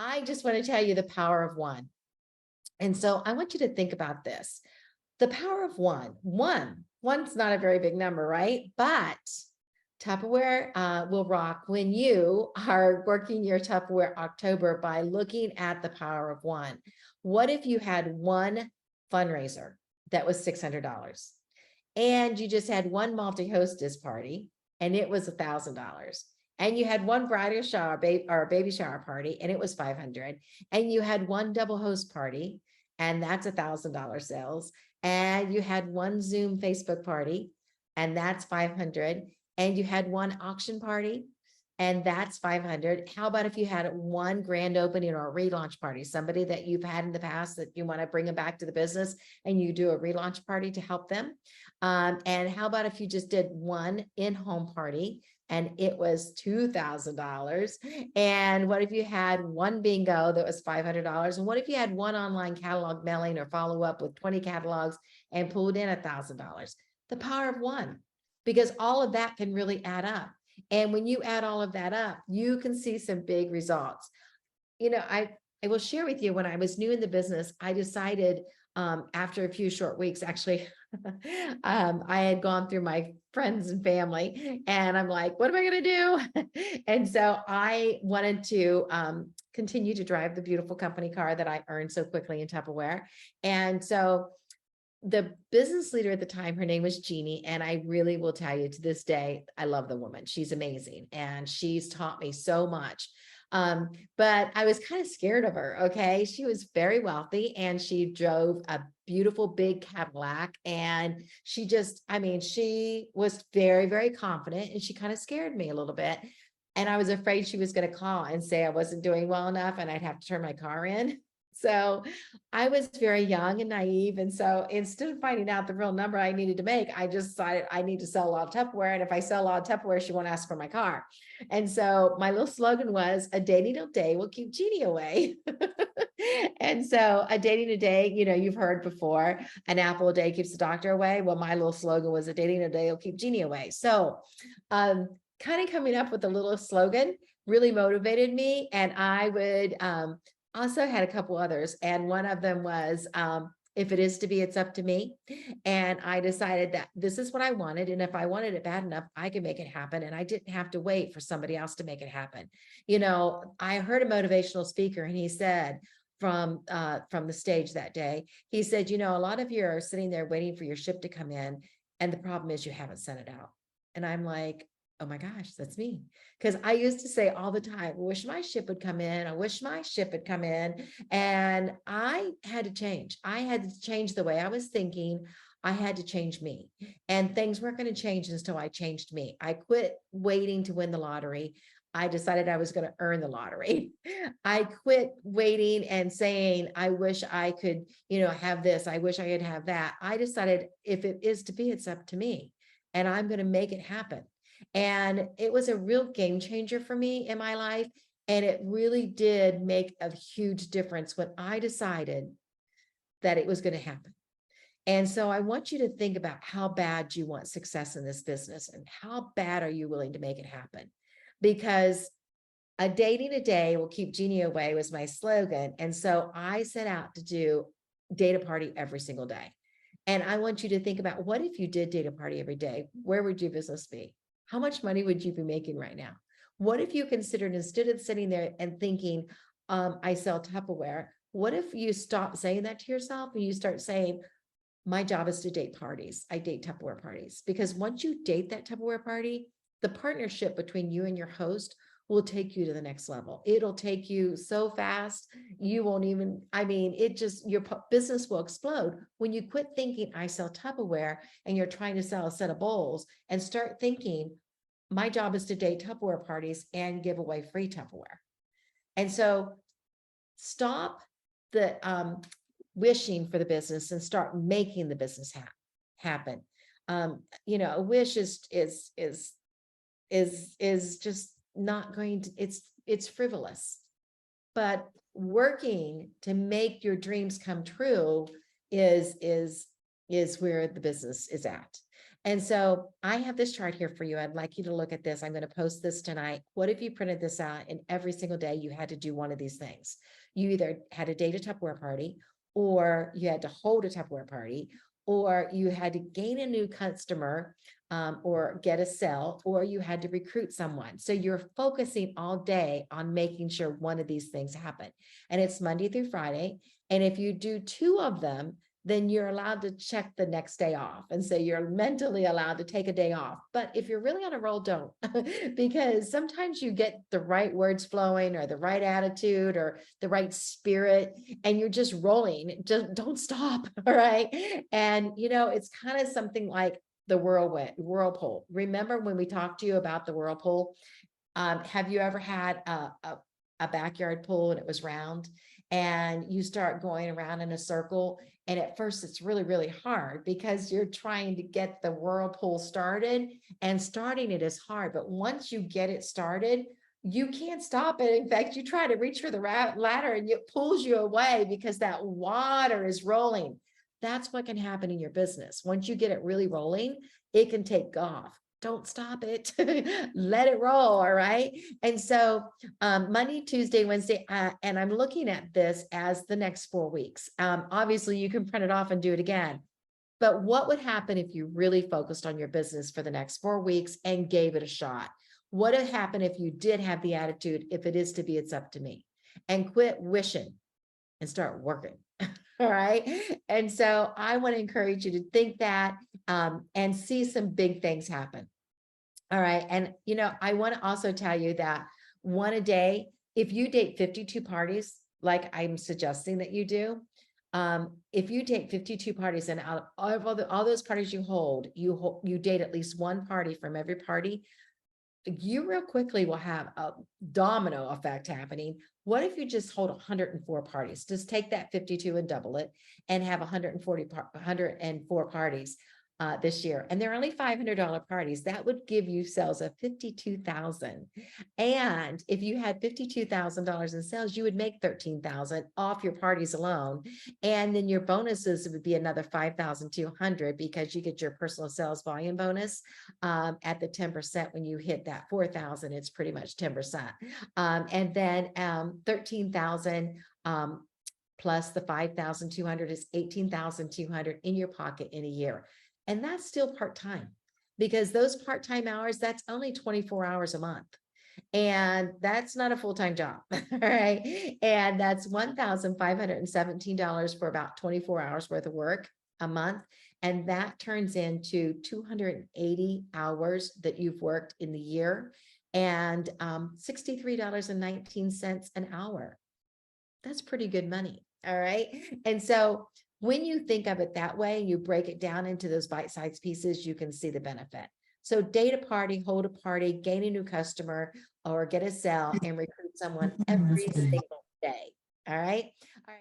I just want to tell you the power of one. And so I want you to think about this. The power of one's not a very big number, right? But Tupperware will rock when you are working your Tupperware October by looking at the power of one. What if you had one fundraiser that was $600 and you just had one multi-hostess party and it was $1,000? And you had one bridal shower or baby shower party and it was 500, and you had one double host party and that's $1,000 sales, and you had one Zoom Facebook party and that's 500, and you had one auction party and that's 500. How about if you had one grand opening or a relaunch party, somebody that you've had in the past that you want to bring them back to the business and you do a relaunch party to help them? And how about if you just did one in-home party and it was $2,000? And what if you had one bingo that was $500? And what if you had one online catalog mailing or follow up with 20 catalogs and pulled in $1,000? The power of one, because all of that can really add up. And when you add all of that up, you can see some big results. I will share with you, when I was new in the business, I decided after a few short weeks, actually, I had gone through my friends and family and I'm like, what am I going to do? And so I wanted to continue to drive the beautiful company car that I earned so quickly in Tupperware. And so the business leader at the time, her name was Jeannie, and I really will tell you, to this day, I love the woman. She's amazing and she's taught me so much. But I was kind of scared of her. Okay. She was very wealthy and she drove a beautiful big Cadillac, and she was very, very confident, and she kind of scared me a little bit. And I was afraid she was going to call and say I wasn't doing well enough and I'd have to turn my car in. So I was very young and naive. And so instead of finding out the real number I needed to make, I just decided I need to sell a lot of Tupperware. And if I sell a lot of Tupperware, she won't ask for my car. And so my little slogan was, a day needle day will keep Jeannie away. And so a day needle day, you've heard before, an apple a day keeps the doctor away. Well, my little slogan was, a day needle day will keep Jeannie away. So kind of coming up with a little slogan really motivated me. And I would also had a couple others. And one of them was, if it is to be, it's up to me. And I decided that this is what I wanted. And if I wanted it bad enough, I could make it happen. And I didn't have to wait for somebody else to make it happen. I heard a motivational speaker, and he said from the stage that day, he said, a lot of you are sitting there waiting for your ship to come in. And the problem is you haven't sent it out. And I'm like, oh my gosh, that's me. Because I used to say all the time, I wish my ship would come in. I wish my ship had come in. And I had to change. I had to change the way I was thinking. I had to change me. And things weren't going to change until I changed me. I quit waiting to win the lottery. I decided I was going to earn the lottery. I quit waiting and saying, I wish I could, have this. I wish I could have that. I decided, if it is to be, it's up to me. And I'm going to make it happen. And it was a real game changer for me in my life. And it really did make a huge difference when I decided that it was going to happen. And so I want you to think about how bad you want success in this business, and how bad are you willing to make it happen? Because a dating a day will keep Jeannie away was my slogan. And so I set out to do date a party every single day. And I want you to think about, what if you did date a party every day? Where would your business be? How much money would you be making right now? What if you considered, instead of sitting there and thinking, I sell Tupperware, what if you stop saying that to yourself and you start saying, my job is to date parties. I date Tupperware parties. Because once you date that Tupperware party, the partnership between you and your host will take you to the next level. It'll take you so fast, you won't even, your business will explode when you quit thinking I sell Tupperware and you're trying to sell a set of bowls, and start thinking, my job is to date Tupperware parties and give away free Tupperware. And so stop the wishing for the business and start making the business happen. A wish is just not going to, it's frivolous. But working to make your dreams come true is where the business is at. And so I have this chart here for you. I'd like you to look at this. I'm going to post this tonight. What if you printed this out and every single day you had to do one of these things? You either had a date a Tupperware party, or you had to hold a Tupperware party, or you had to gain a new customer, or get a sale, or you had to recruit someone. So you're focusing all day on making sure one of these things happen. And it's Monday through Friday. And if you do two of them, then you're allowed to check the next day off. And so you're mentally allowed to take a day off. But if you're really on a roll, don't, because sometimes you get the right words flowing or the right attitude or the right spirit, and you're just rolling. Just don't stop. All right. And, it's kind of something like the whirlpool. Remember when we talked to you about the whirlpool? Have you ever had a backyard pool and it was round, and you start going around in a circle? And at first it's really, really hard because you're trying to get the whirlpool started, and starting it is hard. But once you get it started, you can't stop it. In fact, you try to reach for the ladder and it pulls you away because that water is rolling. That's what can happen in your business. Once you get it really rolling, it can take off. Don't stop it. Let it roll. All right. And so Monday, Tuesday, Wednesday, and I'm looking at this as the next 4 weeks. Obviously, you can print it off and do it again. But what would happen if you really focused on your business for the next 4 weeks and gave it a shot? What would happen if you did have the attitude, if it is to be, it's up to me, and quit wishing and start working? All right. And so I want to encourage you to think that, and see some big things happen. All right. And, I want to also tell you that one a day, if you date 52 parties, like I'm suggesting that you do, if you date 52 parties, and out of all those parties you date at least one party from every party, you real quickly will have a domino effect happening. What if you just hold 104 parties? Just take that 52 and double it and have 104 parties this year. And they're only $500 parties. That would give you sales of $52,000. And if you had $52,000 in sales, you would make $13,000 off your parties alone. And then your bonuses would be another $5,200 because you get your personal sales volume bonus at the 10%. When you hit that 4,000, it's pretty much 10%. And then 13,000 plus the 5,200 is 18,200 in your pocket in a year. And that's still part-time, because those part-time hours, that's only 24 hours a month. And that's not a full-time job. All right. And that's $1,517 for about 24 hours worth of work a month. And that turns into 280 hours that you've worked in the year, and $63.19 an hour. That's pretty good money. All right. And so when you think of it that way, you break it down into those bite-sized pieces, you can see the benefit. So date a party, hold a party, gain a new customer, or get a sale and recruit someone every single day. All right. All right.